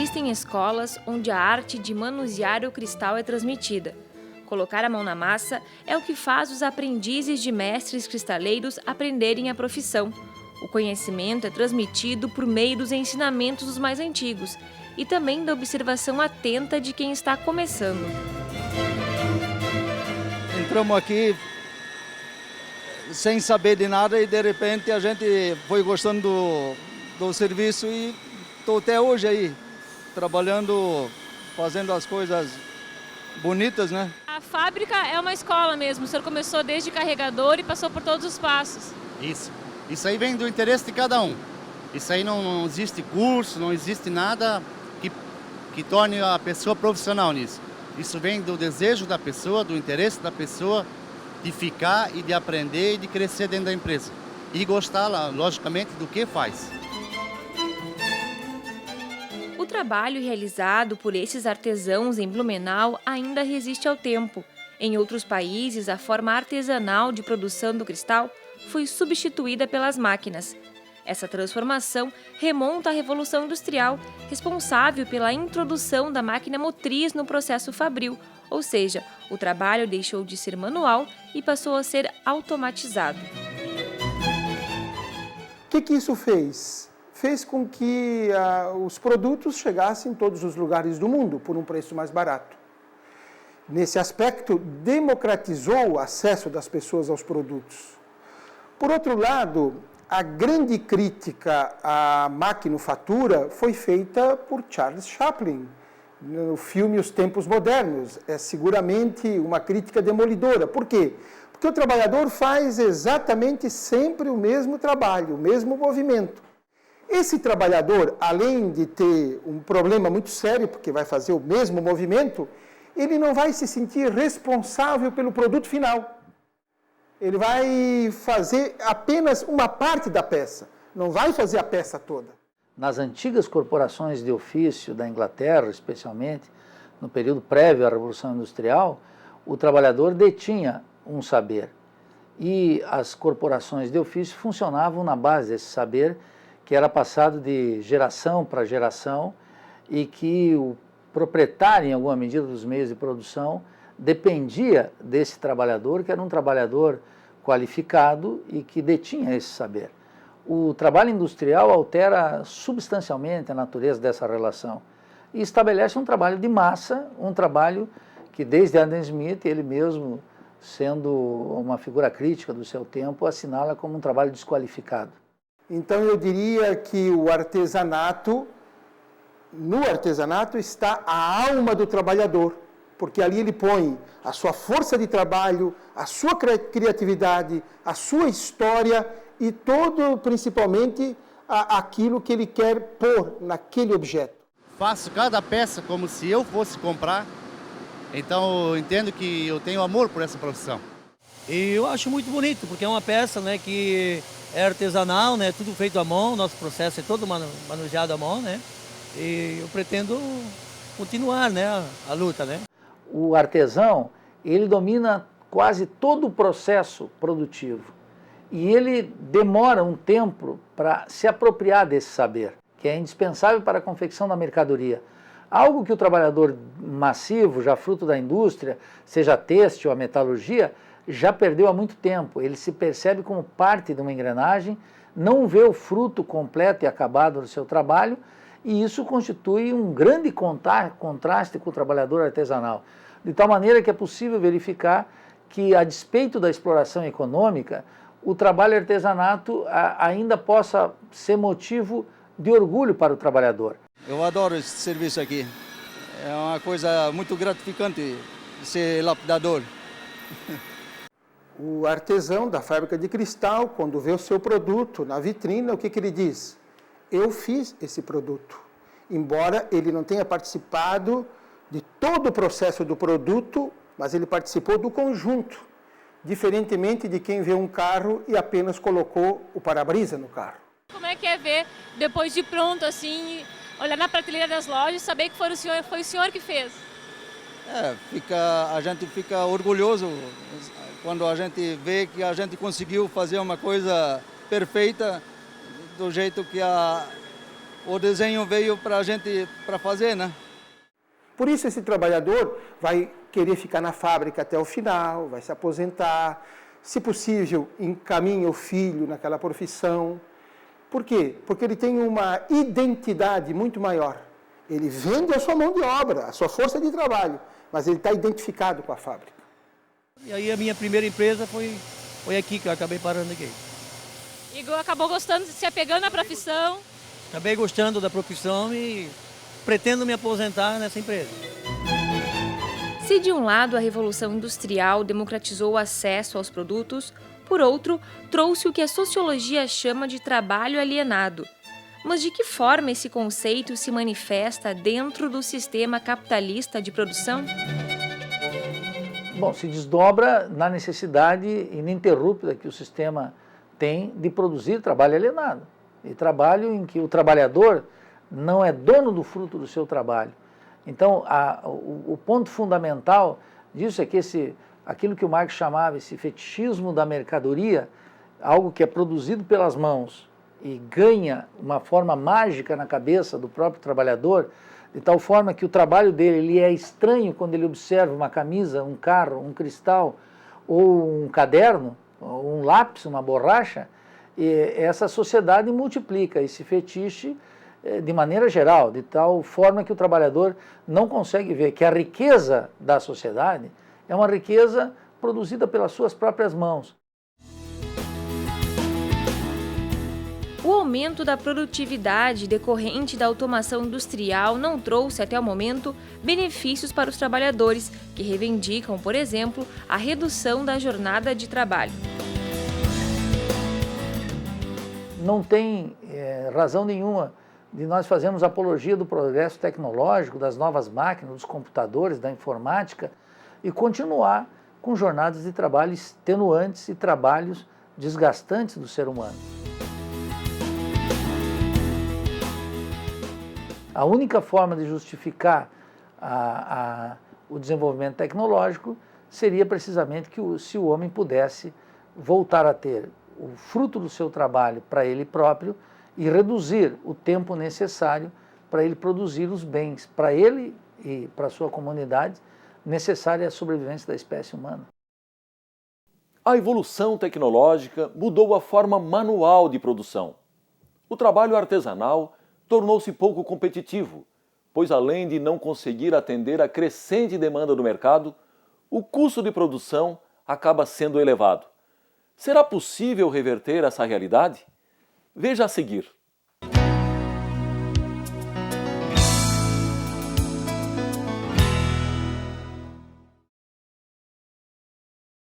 existem escolas onde a arte de manusear o cristal é transmitida. Colocar a mão na massa é o que faz os aprendizes de mestres cristaleiros aprenderem a profissão. O conhecimento é transmitido por meio dos ensinamentos dos mais antigos e também da observação atenta de quem está começando. Entramos aqui sem saber de nada e de repente a gente foi gostando do serviço e estou até hoje aí, trabalhando, fazendo as coisas bonitas, né? A fábrica é uma escola mesmo, o senhor começou desde carregador e passou por todos os passos. Isso aí vem do interesse de cada um. Isso aí não existe curso, não existe nada que torne a pessoa profissional nisso. Isso vem do desejo da pessoa, do interesse da pessoa de ficar e de aprender e de crescer dentro da empresa. E gostar, logicamente, do que faz. O trabalho realizado por esses artesãos em Blumenau ainda resiste ao tempo. Em outros países, a forma artesanal de produção do cristal foi substituída pelas máquinas. Essa transformação remonta à Revolução Industrial, responsável pela introdução da máquina motriz no processo fabril, ou seja, o trabalho deixou de ser manual e passou a ser automatizado. O que isso fez? Fez com que os produtos chegassem em todos os lugares do mundo por um preço mais barato. Nesse aspecto, democratizou o acesso das pessoas aos produtos. Por outro lado, a grande crítica à maquinofatura foi feita por Charles Chaplin, no filme Os Tempos Modernos. É seguramente uma crítica demolidora. Por quê? Porque o trabalhador faz exatamente sempre o mesmo trabalho, o mesmo movimento. Esse trabalhador, além de ter um problema muito sério, porque vai fazer o mesmo movimento, ele não vai se sentir responsável pelo produto final. Ele vai fazer apenas uma parte da peça, não vai fazer a peça toda. Nas antigas corporações de ofício da Inglaterra, especialmente, no período prévio à Revolução Industrial, o trabalhador detinha um saber. E as corporações de ofício funcionavam na base desse saber, que era passado de geração para geração e que o proprietário, em alguma medida, dos meios de produção dependia desse trabalhador, que era um trabalhador qualificado e que detinha esse saber. O trabalho industrial altera substancialmente a natureza dessa relação e estabelece um trabalho de massa, um trabalho que desde Adam Smith, ele mesmo sendo uma figura crítica do seu tempo, assinala como um trabalho desqualificado. Então eu diria que no artesanato está a alma do trabalhador, porque ali ele põe a sua força de trabalho, a sua criatividade, a sua história e todo, principalmente, aquilo que ele quer pôr naquele objeto. Faço cada peça como se eu fosse comprar, então eu entendo que eu tenho amor por essa profissão. E eu acho muito bonito, porque é uma peça, né, que é artesanal, né, tudo feito à mão, nosso processo é todo manuseado à mão, né, e eu pretendo continuar, né, a luta, né. O artesão, ele domina quase todo o processo produtivo e ele demora um tempo para se apropriar desse saber, que é indispensável para a confecção da mercadoria. Algo que o trabalhador massivo, já fruto da indústria, seja têxtil ou a metalurgia, já perdeu há muito tempo. Ele se percebe como parte de uma engrenagem, não vê o fruto completo e acabado do seu trabalho, e isso constitui um grande contraste com o trabalhador artesanal. De tal maneira que é possível verificar que, a despeito da exploração econômica, o trabalho artesanato ainda possa ser motivo de orgulho para o trabalhador. Eu adoro esse serviço aqui. É uma coisa muito gratificante ser lapidador. O artesão da fábrica de cristal, quando vê o seu produto na vitrine, o que ele diz? Eu fiz esse produto. Embora ele não tenha participado de todo o processo do produto, mas ele participou do conjunto, diferentemente de quem vê um carro e apenas colocou o para-brisa no carro. Como é que é ver, depois de pronto, assim, olhar na prateleira das lojas e saber que foi o senhor que fez? A gente fica orgulhoso quando a gente vê que a gente conseguiu fazer uma coisa perfeita do jeito que o desenho veio para a gente para fazer, né? Por isso esse trabalhador vai querer ficar na fábrica até o final, vai se aposentar, se possível encaminha o filho naquela profissão. Por quê? Porque ele tem uma identidade muito maior. Ele vende a sua mão de obra, a sua força de trabalho, mas ele está identificado com a fábrica. E aí a minha primeira empresa foi aqui, que eu acabei parando aqui. Igor acabou gostando, se apegando à profissão. Acabei gostando da profissão e pretendo me aposentar nessa empresa. Se de um lado a Revolução Industrial democratizou o acesso aos produtos, por outro, trouxe o que a sociologia chama de trabalho alienado. Mas de que forma esse conceito se manifesta dentro do sistema capitalista de produção? Bom, se desdobra na necessidade ininterrupta que o sistema tem de produzir trabalho alienado. E trabalho em que o trabalhador não é dono do fruto do seu trabalho. Então, o ponto fundamental disso é que aquilo que o Marx chamava esse fetichismo da mercadoria, algo que é produzido pelas mãos e ganha uma forma mágica na cabeça do próprio trabalhador, de tal forma que o trabalho dele ele é estranho quando ele observa uma camisa, um carro, um cristal, ou um caderno, ou um lápis, uma borracha, e essa sociedade multiplica esse fetiche de maneira geral, de tal forma que o trabalhador não consegue ver que a riqueza da sociedade é uma riqueza produzida pelas suas próprias mãos. O aumento da produtividade decorrente da automação industrial não trouxe até o momento benefícios para os trabalhadores, que reivindicam, por exemplo, a redução da jornada de trabalho. Não tem razão nenhuma de nós fazermos apologia do progresso tecnológico, das novas máquinas, dos computadores, da informática, e continuar com jornadas de trabalho extenuantes e trabalhos desgastantes do ser humano. A única forma de justificar o desenvolvimento tecnológico seria precisamente se o homem pudesse voltar a ter o fruto do seu trabalho para ele próprio e reduzir o tempo necessário para ele produzir os bens para ele e para a sua comunidade necessários à sobrevivência da espécie humana. A evolução tecnológica mudou a forma manual de produção. O trabalho artesanal tornou-se pouco competitivo, pois além de não conseguir atender à crescente demanda do mercado, o custo de produção acaba sendo elevado. Será possível reverter essa realidade? Veja a seguir.